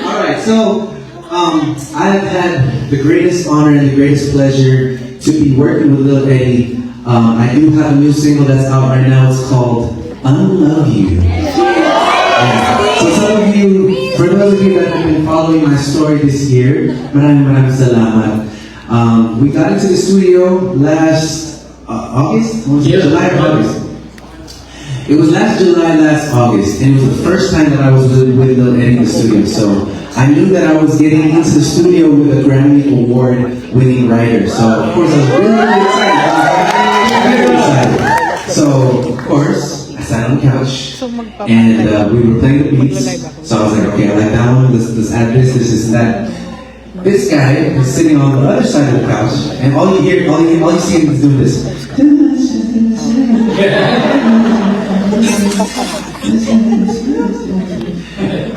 Alright, so I've had the greatest honor and the greatest pleasure to be working with Lil Eddie. I do have a new single that's out right now. It's called Unlove You. So some of you, for those of you that have been following my story this year, maraming salamat. We got into the studio last August? July or August? It was last July, last August, and it was the first time that I was with Lil Eddie in the studio. So I knew that I was getting into the studio with a Grammy Award-winning writer. So of course I was really, really excited. Very excited. So of course I sat on the couch and we were playing the beats. So I was like, okay, I like that one. Let's add this, and that. This guy is sitting on the other side of the couch, and all you see him is doing this.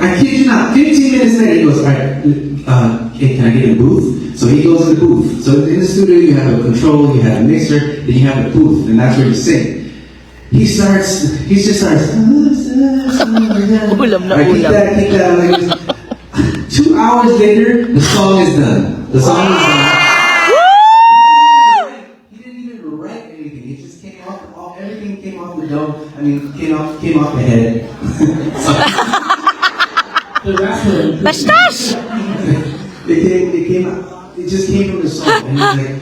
I kid you not, 15 minutes later, he goes, alright, hey, can I get in the booth? So he goes in the booth. So in the studio, you have a control, you have a mixer, then you have the booth, and that's where you sing. He just starts, I keep that, like this. 2 hours later, the song is done. The song is done. He didn't even write anything. It just came off everything came off the dome. I mean, came off the head. It just came from the song. And he was like,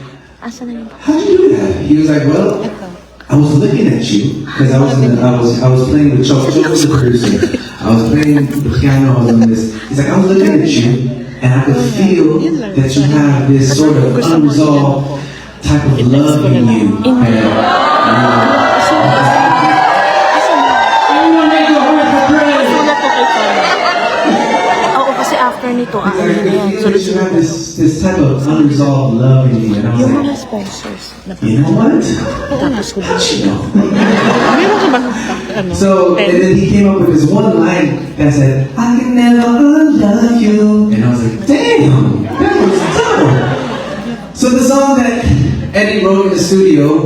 how'd you do that? He was like, well, I was looking at you because I was playing with Choco. Choco was the producer. I was playing the piano. I was on this. He's like, I was looking at you, and I could feel that you have this sort of unresolved type of love in you. After nito, you have this type of unresolved love in you. And I was yung mga like, sponsors. you know what? Tapos ko So, and then he came up with this one line that said, I can never unlove you. And I was like, damn, that was dope. So the song that Eddie wrote in the studio,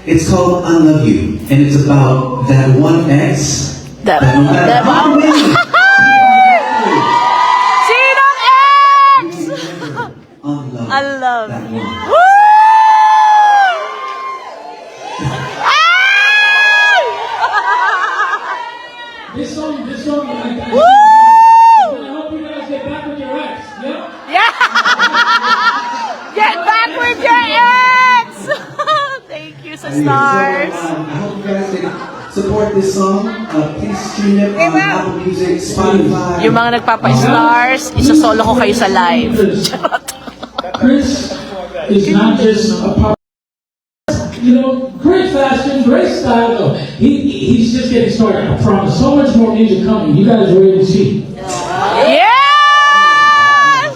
it's called Unlove You. And it's about that one ex that no matter how many unlove that you. one. This song, I hope you guys get back with your ex, yeah? Yeah! Get back with your ex! Thank you, stars. I hope you guys can support this song. Please stream it on Apple Music, Spotify. Yung mga nagpapa-stars, isa-solo ko kayo sa live. Chris is not just a part. You know, great fashion, great style. Though he's just getting started. I promise. So much more music coming. You guys are ready to see. Yes!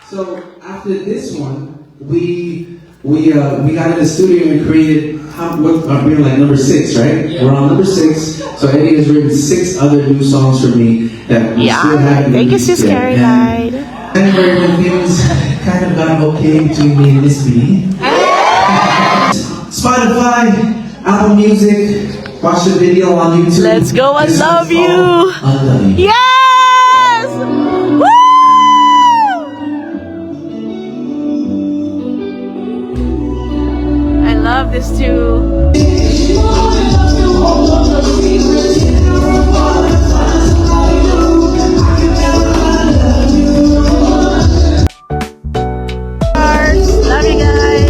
So after this one, we got in the studio and created. We're like number 6, right? Yeah. We're on number 6. So Eddie has written 6 other new songs for me that we still haven't thank you, Sis Caroline. And where the things kind of got okay between me and Miss B. Spotify, Apple Music, watch the video on YouTube. Let's go, I love you. I love you. Yes! Woo! I love this too. Love you guys.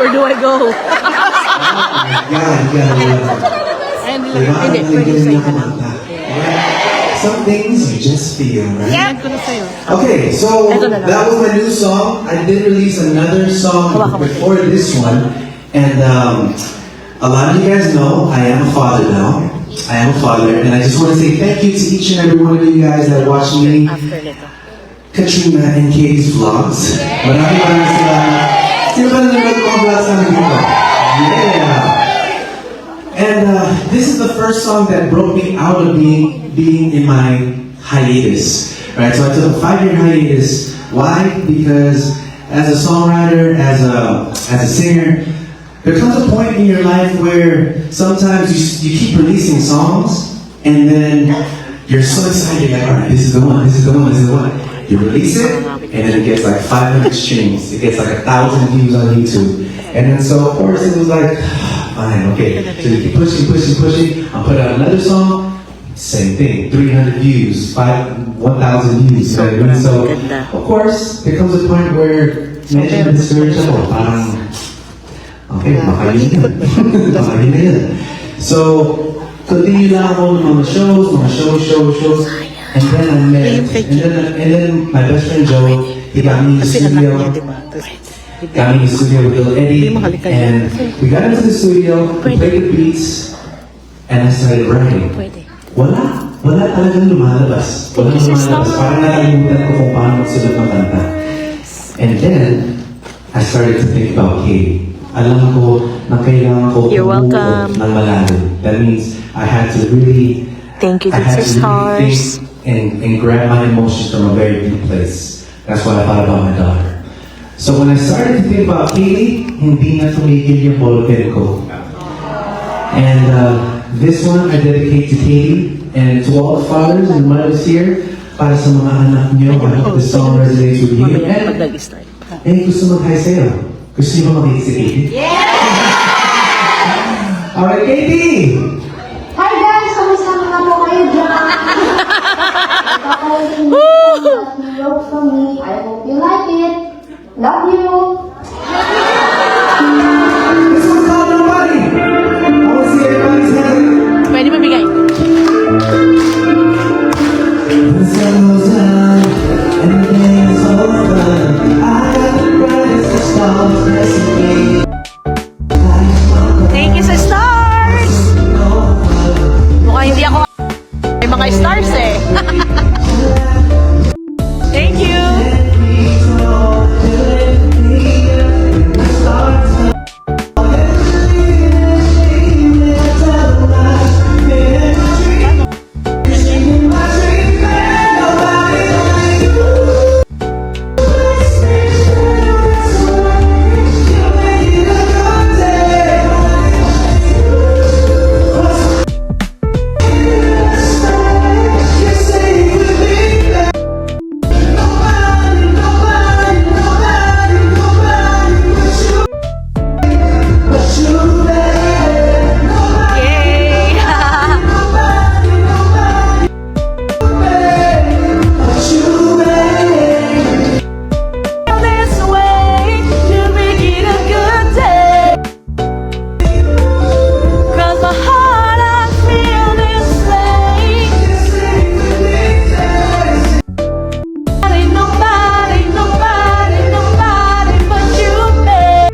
Where do I go? Yeah. Diba? Hindi, Ang pwede galing sa'yo niya kumanta. Right? Some things you just feel, right? Yan ko na sa'yo. Okay, so Ito na lang. that was my new song. I did release another song before this one, and a lot of you guys know I am a father now. I am a father, and I just want to say thank you to each and every one of you guys that watch me, After nito. Katrina and Katie's vlogs. Maraming salamat. Sino ba nanonood ko ang vlogs namin dito? Yeah! And this is the first song that broke me out of being in my hiatus. Right? So I took a 5-year hiatus. Why? Because as a songwriter, as a singer, there comes a point in your life where sometimes you keep releasing songs and then you're so excited, like, all right, this is the one, this is the one, this is the one. You release it and then it gets like 500 streams. It gets like 1,000 views on YouTube. And then so of course it was like, fine, okay. So you keep pushing. I'll put out another song, same thing, 300 views, 1,000 views. You know what I mean? So of course there comes a point where medyo discouraged ako, parang okay, baka yun yan. Baka yun na yan. So, continue lang ako ng mga shows. And then I met, and then my best friend Joe, he got me in the studio. Got me in the studio with Lil Eddie. And we got into the studio, we played the beats, and I started writing. Wala talagang lumalabas. Parang nakalimutan ko kung paano magsulat ng kanta. And then, I started to think about Katie. Alam ko na kailangan ko You're welcome. ng malalim. That means I had to really Thank you, I had Dixie to really Stars. think and grab my emotions from a very deep place. That's what I thought about my daughter. So when I started to think about Katie, hindi na tumigil yung ballpen ko. And this one I dedicate to Katie and to all the fathers and mothers here para sa mga anak niyo. I hope this song resonates with you. Mamaya pag And nag-start. gusto mag-hi sa'yo. Gusto niyo ba makita si Katie? Yeah! Alright, Katie! Hi guys! Kamusta na po kayo dyan? Kakausin niyo ang new wrote for me. I hope you like it. Love you! This one's called Nobody! I want to see everybody's hands. Pwede mabigay. The sun goes down and the day is over. I got the brightest of stars blessing me. Thank you sa stars! Mukhang hindi ako may mga stars eh. Thank you! Yay! This way to make it a good day. 'Cause my heart I feel this way. Ain't nobody but you, babe.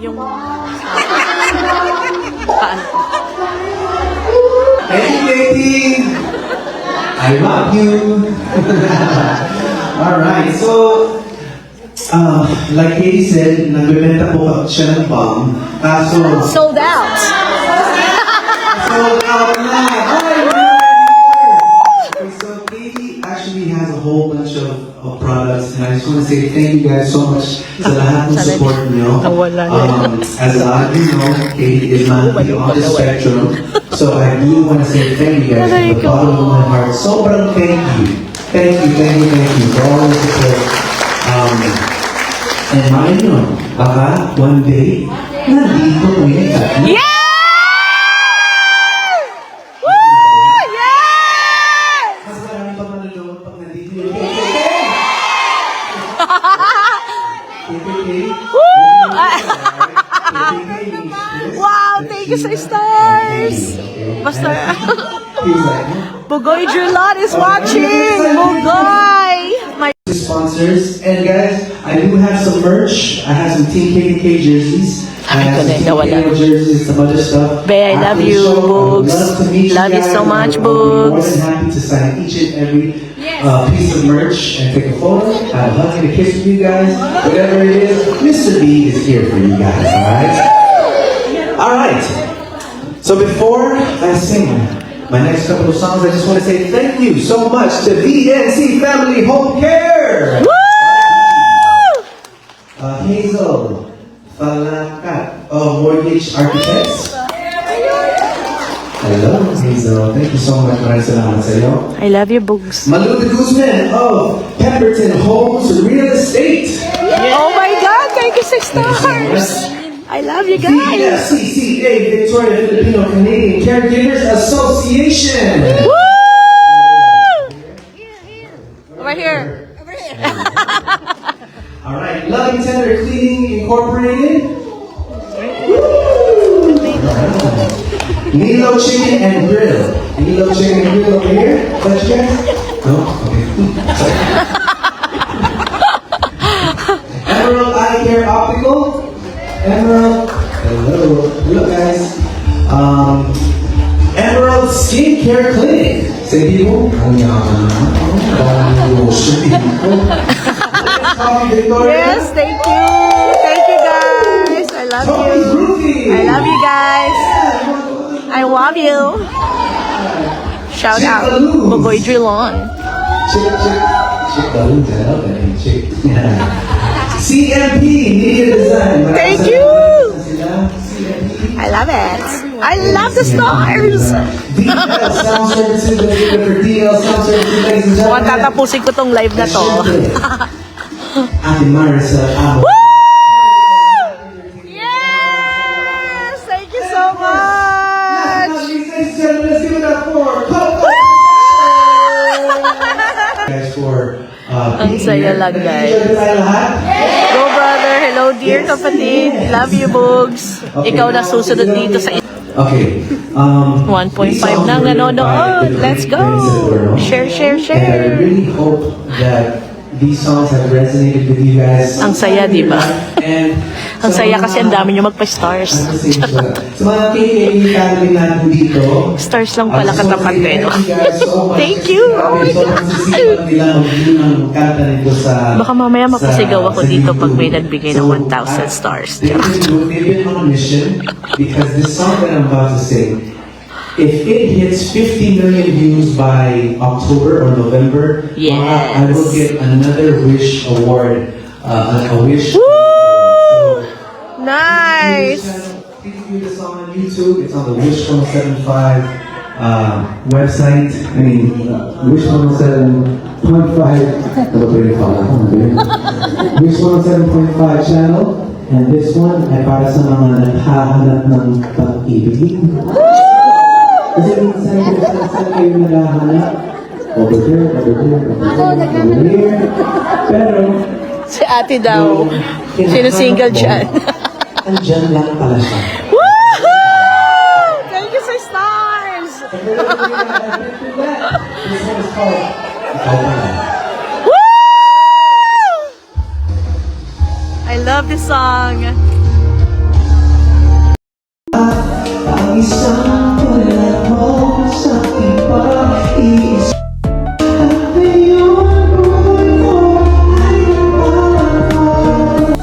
Yung paano? Thank you, Katie! I love you! Alright, so, like Katie said, nagbebenta po siya ng bomb. Kaso, Sold out. sold out na! Okay, so Katie actually has a whole bunch of products, and I just want to say thank you guys so much sa lahat ng support niyo. As a lot of you know, Katie is not on the spectrum, so I do want to say thank you guys from the bottom of my heart. Sobrang thank you. Thank you for all the support. And mind nyo, baka one day, nandito po yung tatlo. Yeah! Wow, thank you sa stars. Basta, Bugoy Julot is watching. Bugoy. My Sponsors. And guys, I do have some merch. I have some Team KDK jerseys. I have some Team nawala. KDK jerseys, some other stuff. Be, I love After the you, show, I would Boogs. love to meet Love you guys. so much, I'll be more Boogs. than happy to sign each and every piece of merch and take a photo. Have a hug and a kiss with you guys. Whatever it is, Mr. B is here for you guys, alright? Alright. So before I sing my next couple of songs, I just want to say thank you so much to VNC Family Home Care. Hazel Falakat of Mortgage Architects. Hello, Hazel. Thank you so much. Maraming salamat sa iyo. I love you, Bugs. Malu de Guzman of Pemberton Homes Real Estate. Oh my God, thank you sa stars. I love you guys. VFCCA Victoria Filipino Canadian Caregivers Association. Woo! Over here. All right, Loving Tender Cleaning Incorporated. Nilo Chicken and Grill. Nilo Chicken and Grill over here. Touch you guys? No? Okay. Sorry. Emerald Eye Care Optical. Emerald. Hello. Hello guys. Emerald Skin Care Clinic. Say people. Coffee Victoria. Yes, thank you. Thank you guys. I love Tony you. Groovy. I love you guys. I love you. Shout out, Bugoy Drilon. CMP Media Design. Thank you. I love it. I love the stars. DL Sound Services, for DL Sound Services, ladies and Mukhang gentlemen. tatapusin ko tong live na to. Ate Marisa Amo. Yes! Thank you so much. Ladies and gentlemen, let's give it up for Coco. Guys, for Ang saya lang, guys. Go brother, hello dear kapatid. Love you, Bugs. Ikaw na susunod dito sa Okay. 1.5 nang nanonood. Let's go. Share, share, And I share. really hope that these songs have resonated with you guys. Ang saya, di ba? And Ang saya kasi ang dami nyo magpa-stars. Sa mga KKA family natin dito, Stars lang pala I just wanna katapat say ko. thank you guys so much. Thank you. Oh my So, masisipan nila mag-view ng kanta nito sa... Baka mamaya mapasigaw ako sa dito pag YouTube. may nagbigay ng 1,000 stars. They've been on a mission because this song that I'm about to sing, if it hits 50 million views by October or November, Yes. I will get another Wish Award, a Wish. Woo! So, Nice. please view the song on YouTube. It's on the Wish 175 website. I mean, Wish 107.5. Wish 107.5 channel. And this one ay para sa mga naghahanap ng pag-ibig. Kasi minsan kung saan kayo naghahanap, over here, over here. Pero, Si ate daw. Sino single dyan? andyan lang pala siya. Woohoo! Thank you sa stars. This one is called Ikaw Pala. Woo! I love this song. Ang isang wala mo sa iba is ang iyong buhay mo ay napapagod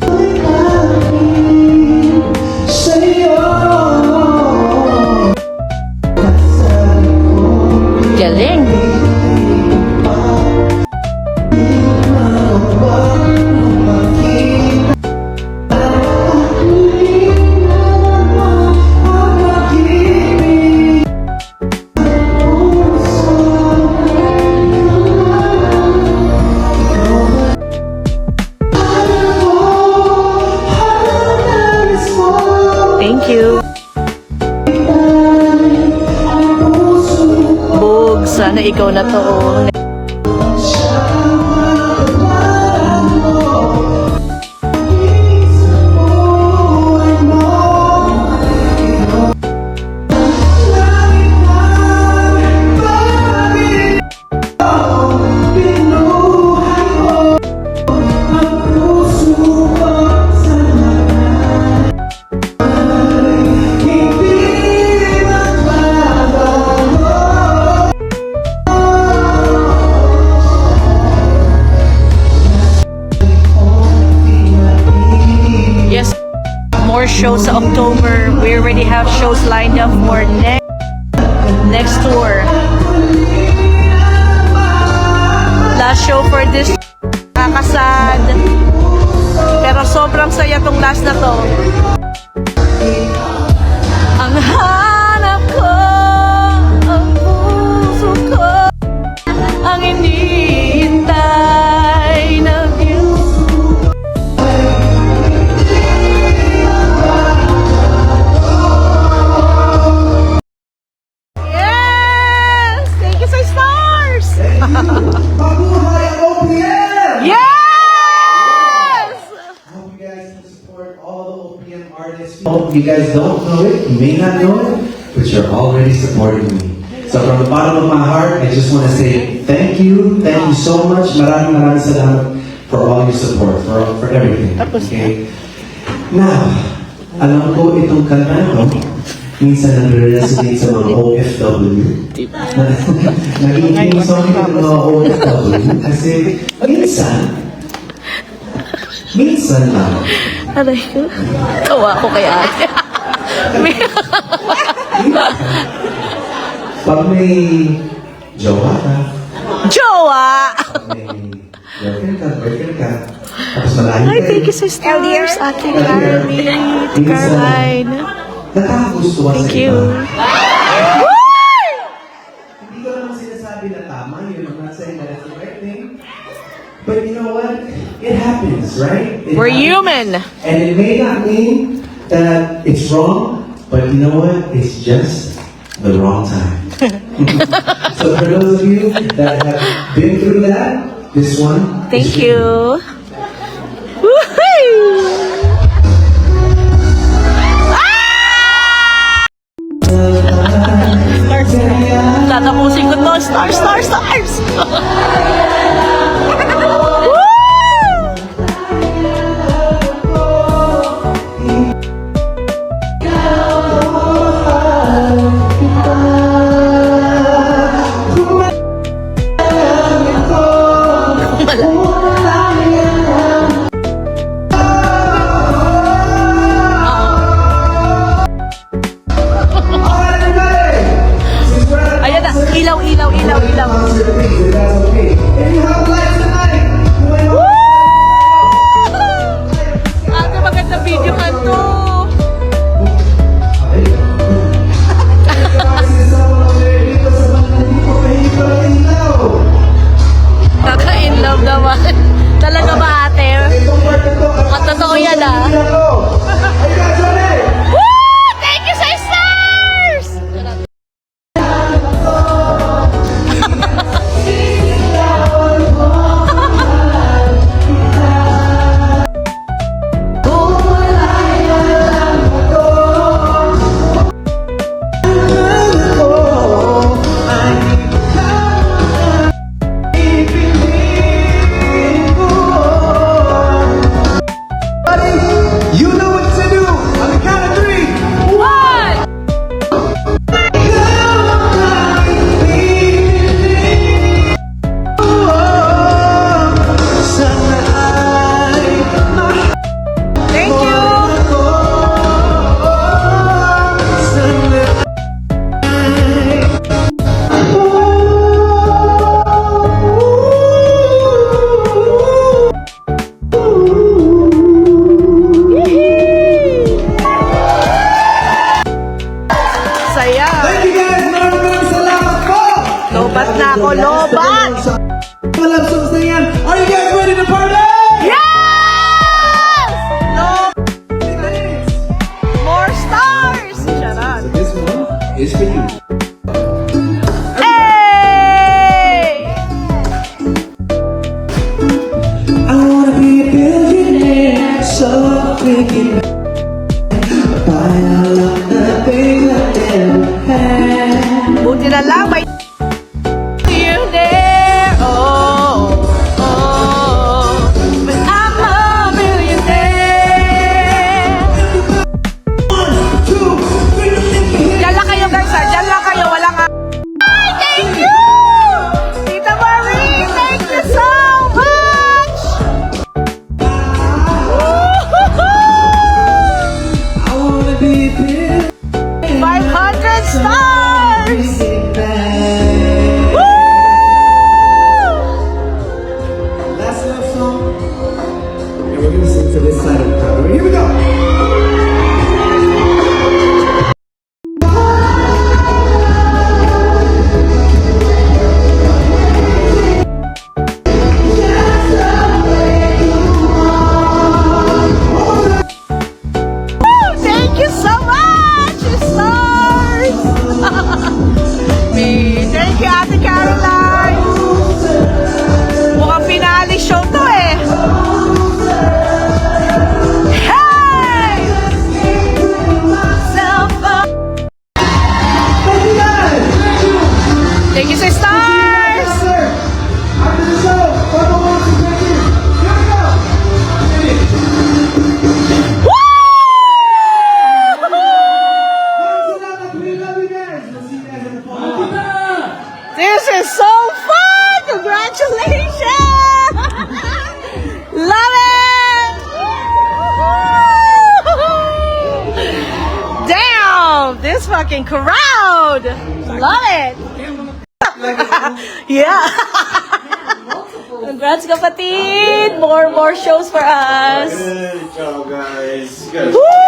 ay akin sa'yo. Galing. Thank you. Bugs, sana ikaw na to. shows sa October. We already have shows lined up for next tour. Last show for this nakakasad. Pero sobrang saya tong last na to. Ang hanap ko, ang puso ko, ang iniintay na view. Yes! Thank you sa stars! Mabuhay ang OPM! Yes! I hope you guys can support all the OPM artists. Hope you guys don't know it, you may not know it, but you're already supporting me. So from the bottom of my heart, I just want to say thank you so much. Maraming salamat for all your support, for everything. Okay? Now, alam ko itong kanta ko, minsan nagre-resonate sa mga OFW. Nagiging song ito ng mga OFW kasi minsan lang. Aray ko. Tawa ko kay ate. Pag may jowa ka, Jowa! pag may boyfriend ka, tapos malayo Ay, ka, thank you sa stars, Ate Caroline, minsan, Caroline. nakakagustuhan sa Thank iba. you. Hindi ko naman sinasabi na tama yun. I'm not saying that it's the right thing. But you know what? It happens, right? We're happens. human. And it may not mean that it's wrong, but you know what? It's just the wrong time. So for those of you that have been through that, this one. is Thank for you. Woohoo! Tatapusin ko to. Stars, stars, stars! Woo! Ayan na. Ilaw, ilaw, ilaw, ilaw. Ate, maganda video ka to. Kaka-in love naman. Talaga ba, ate? At totoo yan, ah. Woo! Thank you sa stars! You know what to do on the count of 3. One! Thank you! Saya! Thank you guys! Maraming salamat po! Lobat na ako, lobat! Mga love songs na yan. Are you guys ready to party? Yes! More stars! Charot! This one is for you. Hey! I wanna be a billionaire, so we can buy all of the things I never had. Buti na lang, may you there. Oh, oh, but I'm a millionaire. 1, 2, 3, Diyan lang kayo, guys, ha? Diyan lang kayo. Walang Ay, thank you! Tita Marie, thank you so much! Woo-hoo-hoo! This is so fun! Congratulations! Love it! Damn! This fucking crowd! Love it! Yeah! Congrats, kapatid! More shows for us! Good job, guys. You guys Woo!